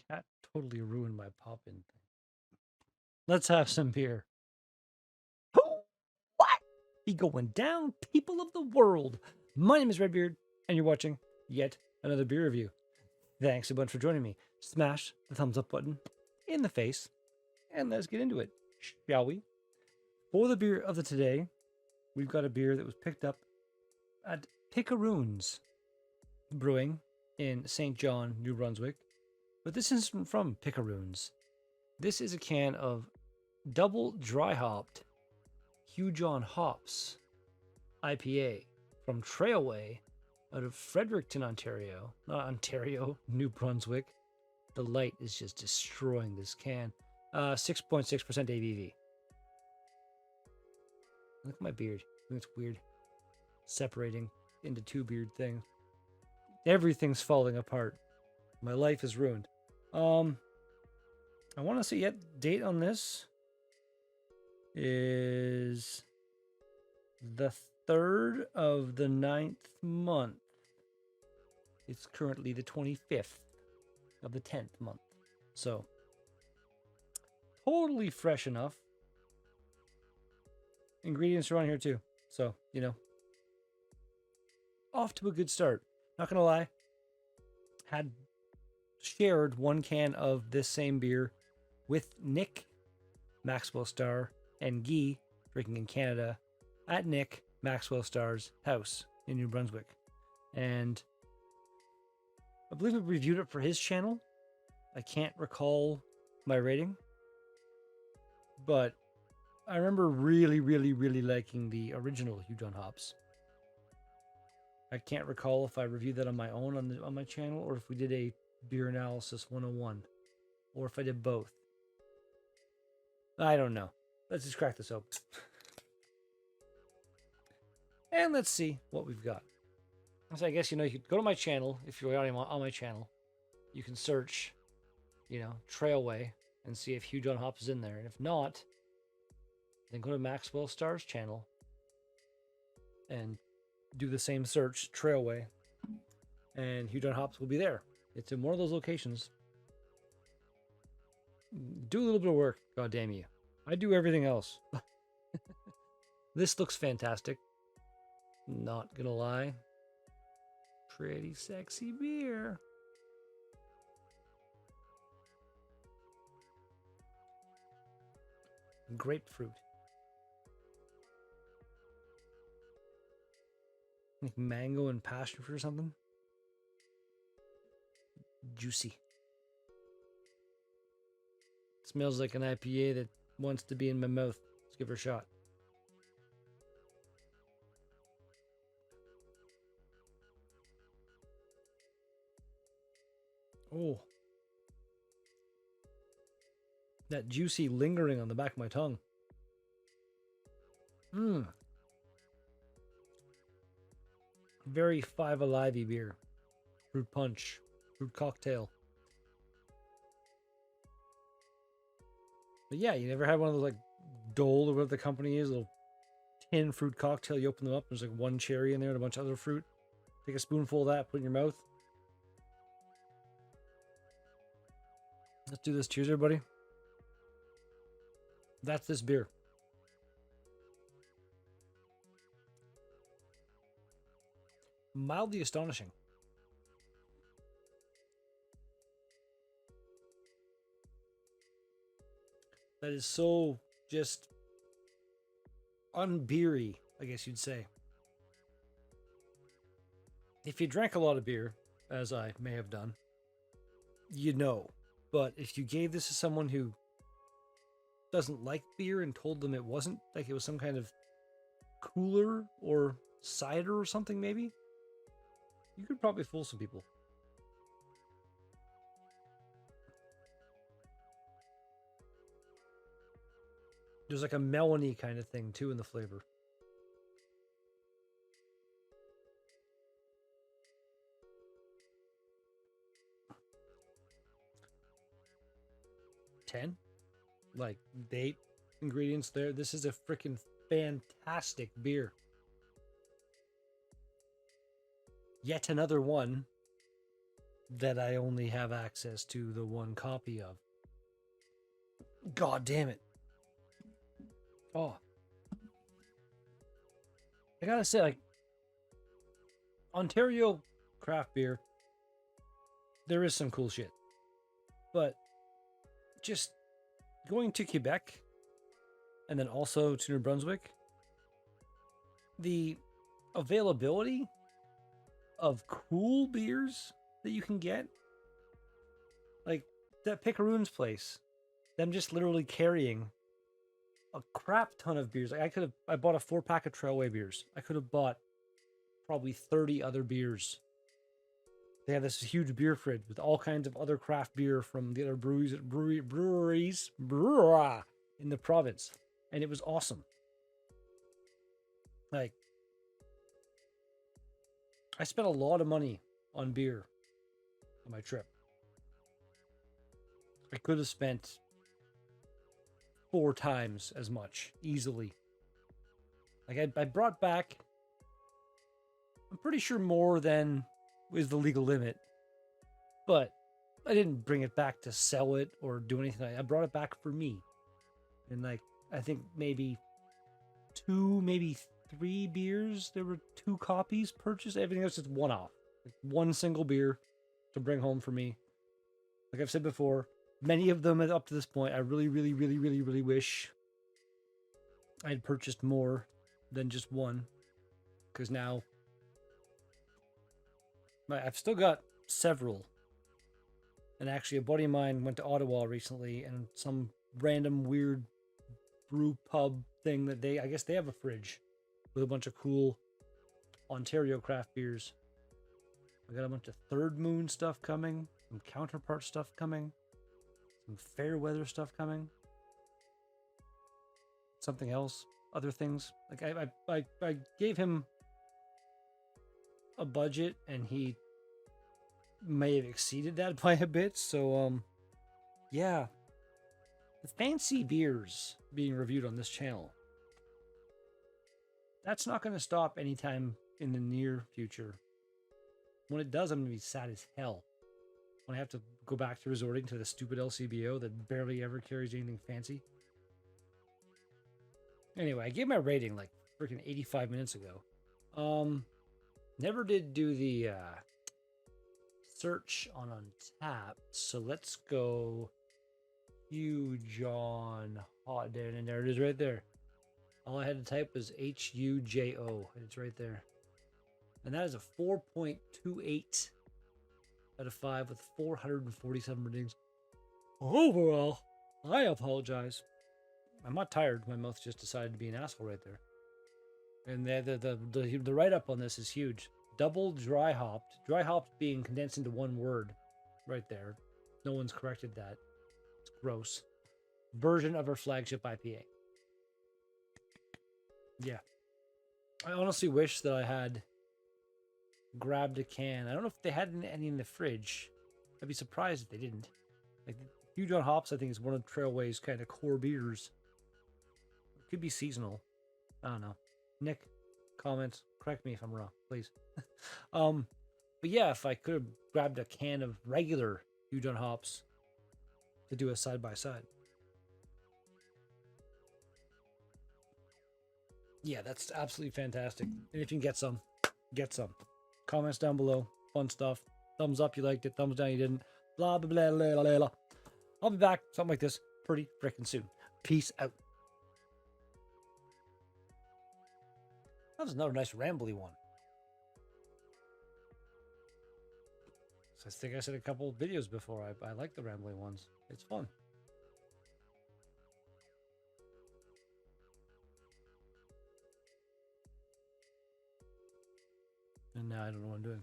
Cat totally ruined my pop-in thing. Let's have some beer. What? Be going down, people of the world. My name is Redbeard, and you're watching yet another beer review. Thanks a bunch for joining me. Smash the thumbs up button in the face, and let's get into it, shall we? For the beer of the today, we've got a beer that was picked up at Picaroons Brewing in St. John, New Brunswick. But this isn't from Picaroons. This is a can of double dry hopped Hugh John hops IPA from Trailway out of Fredericton, Ontario. Not Ontario, New Brunswick. The light is just destroying this can. 6.6% ABV. Look at my beard. I think it's weird. Separating into two beard things. Everything's falling apart. My life is ruined. I want to see yet date on this is the 3rd of the 9th month. It's currently the 25th of the 10th month. So totally fresh enough. Ingredients are on here too. So, you know, off to a good start. Not gonna lie, had shared one can of this same beer with Nick, Maxwell Star, and Guy, drinking in Canada, at Nick, Maxwell Star's house in New Brunswick. And I believe we reviewed it for his channel. I can't recall my rating, but I remember really liking the original Hugh John hops. I can't recall if I reviewed that on my own on my channel, or if we did a beer analysis 101, or if I did both. I don't know. Let's just crack this open. And let's see what we've got. So I guess, you could go to my channel. If you're already on my channel, you can search, Trailway and see if Hugh John hops is in there. And if not, then go to Maxwell Star's channel and do the same search, Trailway, and Hugh John hops will be there. It's in one of those locations. Do a little bit of work, god damn you. I do everything else. This looks fantastic. Not gonna lie. Pretty sexy beer. Grapefruit. Like mango and passion fruit or something. Juicy. Smells like an IPA that wants to be in my mouth. Let's give her a shot. Oh. That juicy lingering on the back of my tongue. Mmm. Very Five Alive-y beer. Fruit punch. Fruit cocktail. But yeah, you never had one of those like Dole or whatever the company is, little tin fruit cocktail. You open them up, there's like one cherry in there and a bunch of other fruit. Take a spoonful of that, put it in your mouth. Let's do this. Cheers, everybody. That's this beer. Mildly astonishing. That is so just unbeery, I guess you'd say. If you drank a lot of beer, as I may have done, you know. But if you gave this to someone who doesn't like beer and told them it wasn't, like it was some kind of cooler or cider or something, maybe, you could probably fool some people. There's like a melony kind of thing too in the flavor. Ten, like date ingredients there. This is a freaking fantastic beer. Yet another one that I only have access to the one copy of. God damn it. Oh. I gotta say, like, Ontario craft beer, there is some cool shit. But just going to Quebec and then also to New Brunswick, the availability of cool beers that you can get, like that Picaroon's place, them just literally carrying a crap ton of beers. Like I bought a 4-pack of Trailway beers. I could have bought probably 30 other beers. They have this huge beer fridge with all kinds of other craft beer from the other breweries in the province, and it was awesome. Like, I spent a lot of money on beer on my trip. I could have spent 4 times as much easily. Like I brought back, I'm pretty sure more than is the legal limit, but I didn't bring it back to sell it or do anything. I brought it back for me, and like I think maybe 2, maybe 3 beers. There were 2 copies purchased. Everything else is one-off, like one single beer to bring home for me. Like I've said before, many of them up to this point, I really wish I had purchased more than just one, because now I've still got several. And actually, a buddy of mine went to Ottawa recently, and some random weird brew pub thing that I guess they have a fridge with a bunch of cool Ontario craft beers. I got a bunch of Third Moon stuff coming, some Counterpart stuff coming, some Fairweather stuff coming, something else, other things. Like I gave him a budget, and he may have exceeded that by a bit. So yeah, the fancy beers being reviewed on this channel, that's not going to stop anytime in the near future. When it does, I'm going to be sad as hell when I have to go back to resorting to the stupid LCBO that barely ever carries anything fancy. Anyway, I gave my rating like freaking 85 minutes ago. Never did do the search on Untappd, so let's go Huge on Hot. And there it is right there. All I had to type was HUJO, and it's right there. And that is a 4.28 out of 5 with 447 ratings. Overall, I apologize. I'm not tired. My mouth just decided to be an asshole right there. And the write-up on this is huge. Double dry hopped. Dry hopped being condensed into one word right there. No one's corrected that. It's gross. Version of our flagship IPA. Yeah. I honestly wish that I had grabbed a can. I don't know if they had any in the fridge. I'd be surprised if they didn't. Like, Huge on Hops, I think, is one of Trailway's kind of core beers. It could be seasonal. I don't know. Nick, comments, correct me if I'm wrong, please. But yeah, if I could have grabbed a can of regular Huge on Hops to do a side by side. Yeah, that's absolutely fantastic. And if you can get some, get some. Comments down below. Fun stuff. Thumbs up, you liked it. Thumbs down, you didn't. Blah, blah, blah, blah, blah, blah. I'll be back, something like this, pretty freaking soon. Peace out. That was another nice rambly one. So I think I said a couple of videos before. I like the rambly ones. It's fun. And now I don't know what I'm doing.